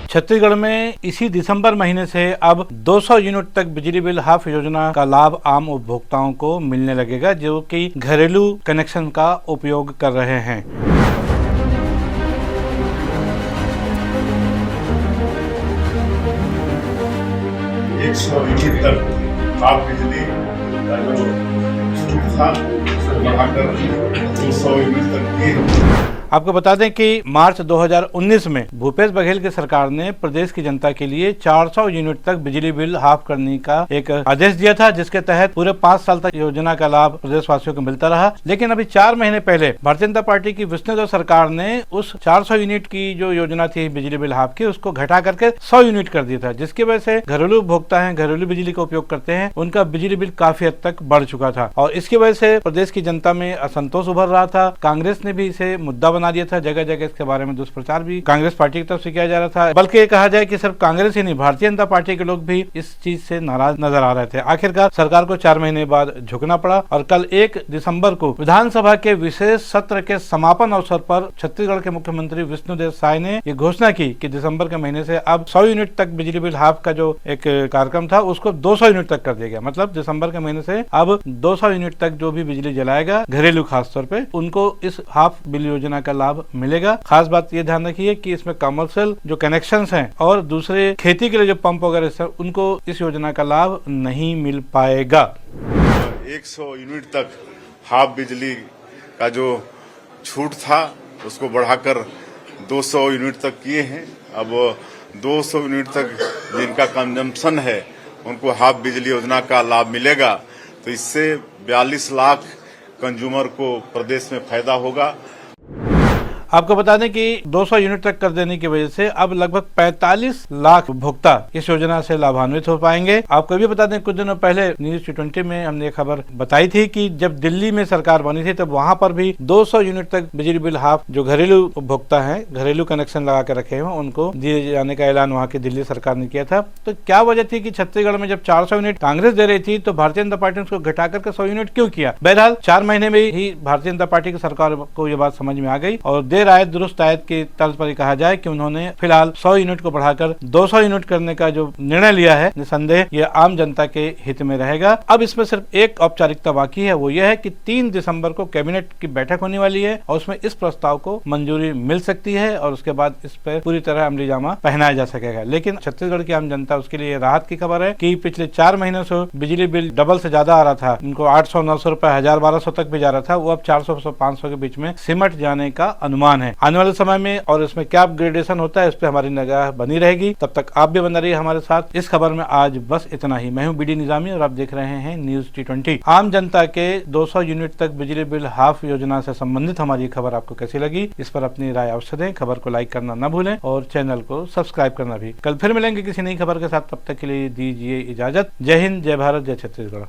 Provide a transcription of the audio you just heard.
छत्तीसगढ़ में इसी दिसंबर महीने से अब 200 यूनिट तक बिजली बिल हाफ योजना का लाभ आम उपभोक्ताओं को मिलने लगेगा, जो कि घरेलू कनेक्शन का उपयोग कर रहे हैं। 100 यूनिट तक हाफ बिजली का जो छूट था उसको बढ़ाकर 200 यूनिट तक किए। आपको बता दें कि मार्च 2019 में भूपेश बघेल की सरकार ने प्रदेश की जनता के लिए 400 यूनिट तक बिजली बिल हाफ करने का एक आदेश दिया था, जिसके तहत पूरे 5 साल तक योजना का लाभ प्रदेशवासियों को मिलता रहा। लेकिन अभी 4 महीने पहले भारतीय जनता पार्टी की विष्णुदेव सरकार ने उस 400 यूनिट की जो योजना थी बिजली बिल हाफ की, उसको घटा करके 100 यूनिट कर दिया था, जिसकी वजह से घरेलू उपभोक्ता हैं, घरेलू बिजली का उपयोग करते हैं, उनका बिजली बिल काफी हद तक बढ़ चुका था और इसकी वजह से प्रदेश की जनता में असंतोष उभर रहा था। कांग्रेस ने भी इसे मुद्दा बना दिया था, जगह जगह इसके बारे में दुष्प्रचार भी कांग्रेस पार्टी की तरफ से किया जा रहा था। बल्कि ये कहा जाए कि सिर्फ कांग्रेस ही नहीं, भारतीय जनता पार्टी के लोग भी इस चीज से नाराज नजर आ रहे थे। आखिरकार सरकार को 4 महीने बाद झुकना पड़ा और कल 1 दिसंबर को विधानसभा के विशेष सत्र के समापन अवसर पर छत्तीसगढ़ के मुख्यमंत्री विष्णुदेव साय ने ये घोषणा की कि दिसंबर के महीने से अब 100 यूनिट तक बिजली बिल हाफ का जो एक कार्यक्रम था उसको 200 यूनिट तक कर दिया गया। मतलब दिसंबर के महीने से अब 200 यूनिट तक जो भी बिजली जलाएगा घरेलू खास तौर पे, उनको इस हाफ बिल योजना का लाभ मिलेगा। खास बात ये ध्यान रखिए कि इसमें कमर्शियल जो कनेक्शंस हैं और दूसरे खेती के लिए जो पंप वगैरह उनको इस योजना का लाभ नहीं मिल पाएगा। 100 यूनिट तक हाफ बिजली का जो छूट था उसको बढ़ाकर 200 यूनिट तक किए हैं। अब 200 यूनिट तक जिनका कंजम्पशन है उनको हाफ बिजली योजना का लाभ मिलेगा, तो इससे 42 लाख कंज्यूमर को प्रदेश में फायदा होगा। आपको बता दें कि 200 यूनिट तक कर देने की वजह से अब लगभग 45 लाख उपभोक्ता इस योजना से लाभान्वित हो पाएंगे। आपको भी बता दें, कुछ दिनों पहले न्यूज T20 में हमने ये खबर बताई थी कि जब दिल्ली में सरकार बनी थी तब वहां पर भी 200 यूनिट तक बिजली बिल हाफ जो घरेलू उपभोक्ता हैं, घरेलू कनेक्शन लगा के रखे हैं, उनको दिए जाने का ऐलान वहां की दिल्ली सरकार ने किया था। तो क्या वजह थी कि छत्तीसगढ़ में जब 400 यूनिट कांग्रेस दे रही थी तो भारतीय जनता पार्टी ने उसको घटा करके 100 यूनिट क्यों किया? बहरहाल 4 महीने में ही भारतीय जनता पार्टी की सरकार को यह बात समझ में आ गई और देर आए दुरुस्त आयत की तर्ज पर कहा जाए कि उन्होंने फिलहाल 100 यूनिट को बढ़ाकर 200 यूनिट करने का जो निर्णय लिया है, निसंदेह ये आम जनता के हित में रहेगा। अब इसमें सिर्फ एक औपचारिकता बाकी है, वो यह है कि 3 दिसंबर को कैबिनेट की बैठक होने वाली है और उसमें इस प्रस्ताव को मंजूरी मिल सकती है और उसके बाद इस पर पूरी तरह अमली जामा पहनाया जा सकेगा। लेकिन छत्तीसगढ़ की आम जनता, उसके लिए राहत की खबर है कि पिछले 4 महीनों से बिजली बिल डबल से ज्यादा आ रहा था, उनको 800-900 रुपए, 1000-1200 तक भी जा रहा था, वो अब 400-500 के बीच में सिमट जाने का अनुमान है। आने वाले समय में और इसमें क्या अपग्रेडेशन होता है इस पे हमारी निगाह बनी रहेगी। तब तक आप भी बने रहिए हमारे साथ। इस खबर में आज बस इतना ही। मैं हूं BD निजामी और आप देख रहे हैं न्यूज T20। आम जनता के 200 यूनिट तक बिजली बिल हाफ योजना से संबंधित हमारी खबर आपको कैसी लगी, इस पर अपनी राय अवश्य दें। खबर को लाइक करना न भूलें और चैनल को सब्सक्राइब करना भी। कल फिर मिलेंगे किसी नई खबर के साथ, तब तक के लिए दीजिए इजाजत। जय हिंद, जय भारत, जय छत्तीसगढ़।